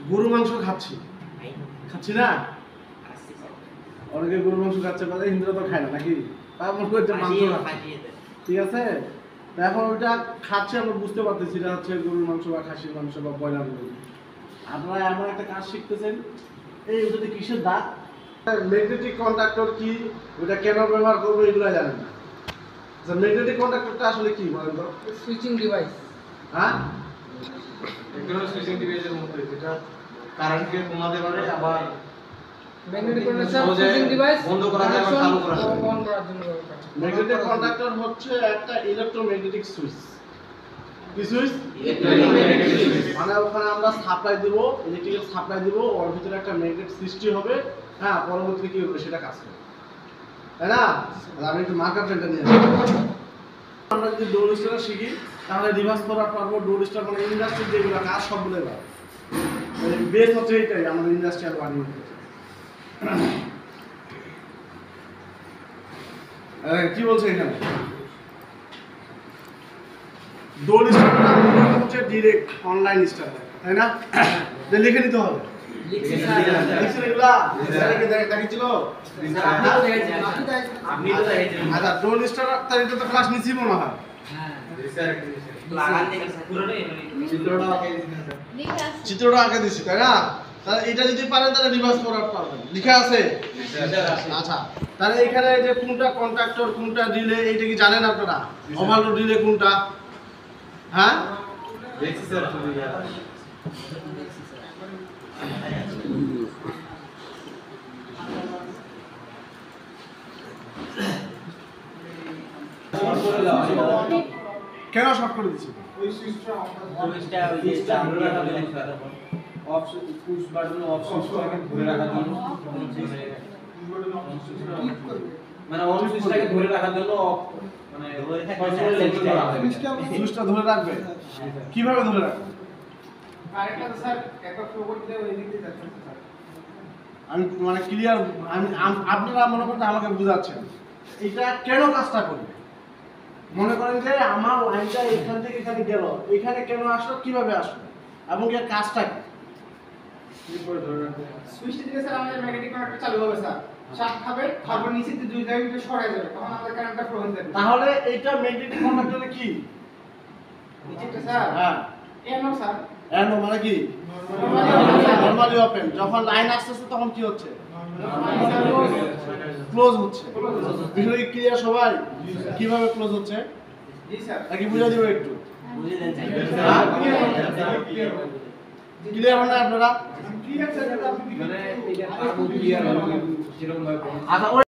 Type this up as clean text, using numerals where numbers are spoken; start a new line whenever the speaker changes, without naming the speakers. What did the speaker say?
গরু মাংস খাচ্ছি খাচ্ছি না অনেকে গরু মাংস খাচ্ছে মানে হিন্দুরা তো খায় না নাকি মাংস ঠিক আছে এখন ওইটা খাচ্ছে আমরা বুঝতে পারতেছি এটা হচ্ছে গরুর মাংস বা খাসির মাংস বা ব্রয়লার মুরগি আপনারা এমন একটা কাজ শিখতেছেন এই ওটাতে কিসের দাগ ম্যাগনেটিক কন্ডাক্টর কি ওটা কেন ব্যবহার করবো এগুলো জানেন না ম্যাগনেটিক কন্ডাক্টরটা আসলে কি বলেন তো
সুইচিং ডিভাইস
হ্যাঁ
এগুলো সুইচিং ডিভাইসের মধ্যে যেটা কারেন্টকে কমাতে পারে আবার
ম্যাগনেটিক কন্ডাক্টর সুইচিং ডিভাইস
বন্ধ করা যায় বা চালু করা যায়
অন করার জন্য ব্যবহার করা
ম্যাগনেটিক কন্ডাক্টর হচ্ছে একটা ইলেকট্রোম্যাগনেটিক সুইচ কি সুইচ
ইলেকট্রোম্যাগনেটিক সুইচ
মানে ওখানে আমরা সাপ্লাই দেব ইলেকট্রিক্যাল সাপ্লাই দেব ওর ভিতরে একটা ম্যাগনেট সৃষ্টি হবে হ্যাঁ পরবর্তীতে কি হবে সেটা কাজ করবে তাই না আমি একটু মার্কার পেনটা নিয়ে আসি আমরা যদি ডোর স্টার শিখি তাহলে রিভার্স করার পারবো ডোর স্টার মানে ইন্ডাস্ট্রি যেগুলো কাজ সবগুলো পারবো বেস হচ্ছে এটাই আমাদের ইন্ডাস্ট্রিয়াল ওয়ার্ডিং কি বলছে এখানে ডোর স্টারটা হচ্ছে ডাইরেক্ট অনলাইন স্টার তাই না লিখে নিতে হবে লিখছেন এগুলা দেখেছিল আচ্ছা ডোর স্টার তার এটা তো ক্লাস নিচ্ছি মনে হয় চিত্রটা আঁকে দিছি তাই না তাহলে এটা যদি পারেন তাহলে রিভার্স করার পারবেন লিখা আছে আচ্ছা তাহলে এখানে যে কোনটা কন্ট্রাক্টর কোনটা রিলে এইটা কি জানেন আপনারা ওভারলোড রিলে কোনটা হ্যাঁ
দেখছি স্যার
কেন শর্ট করে দিছি
ওই সুইচটা অফ পুশ বাটন অফ সুইচটাকে ধরে রাখার জন্য মানে অন সুইচটাকে ধরে রাখার জন্য অফ মানে
সুইচটা ধরে রাখবে কিভাবে ধরে রাখবে
কারেন্টটা স্যার একটা ফ্লো করতে ওই দিক দিয়ে যাচ্ছে স্যার
আমি মানে ক্লিয়ার আমি আপনারা মনে করতে আমাকে বুঝাচ্ছেন এটা কেন কাজটা করবে মনে করেন যে আমার লাইনটা এখান থেকে এখানে গেল এখানে কেন আসলো কিভাবে আসলো এবং এর কাজটা কি
করে ধরে রাখবে
সুইচটা দিলে স্যার আমাদের ম্যাগনেটিক কন্ডাক্টর চালু হবে স্যার শাক খাবে তারপর নিচে দুই জায়গায় সরে যাবে তখন আমাদের কারেন্টটা ফ্লো হয়ে যাবে
তাহলে এইটা ম্যাগনেটিক কন্ডাক্টরে কি
নিচেটা স্যার
হ্যাঁ
এনো স্যার
এন্ড মানে কি নরমালি ওপেন যখন লাইন আসতেছে তখন কি হচ্ছে ক্লোজ হচ্ছে বিষয়টা কি ক্লিয়ার সবাই কিভাবে ক্লোজ হচ্ছে
জি স্যার
নাকি বুঝিয়ে দিব একটু
বুঝিয়ে দেন
ক্লিয়ার হন না আপনারা
ক্লিয়ার স্যার
মানে এটা আরো ক্লিয়ার হবে যেরকম ভাবে
আচ্ছা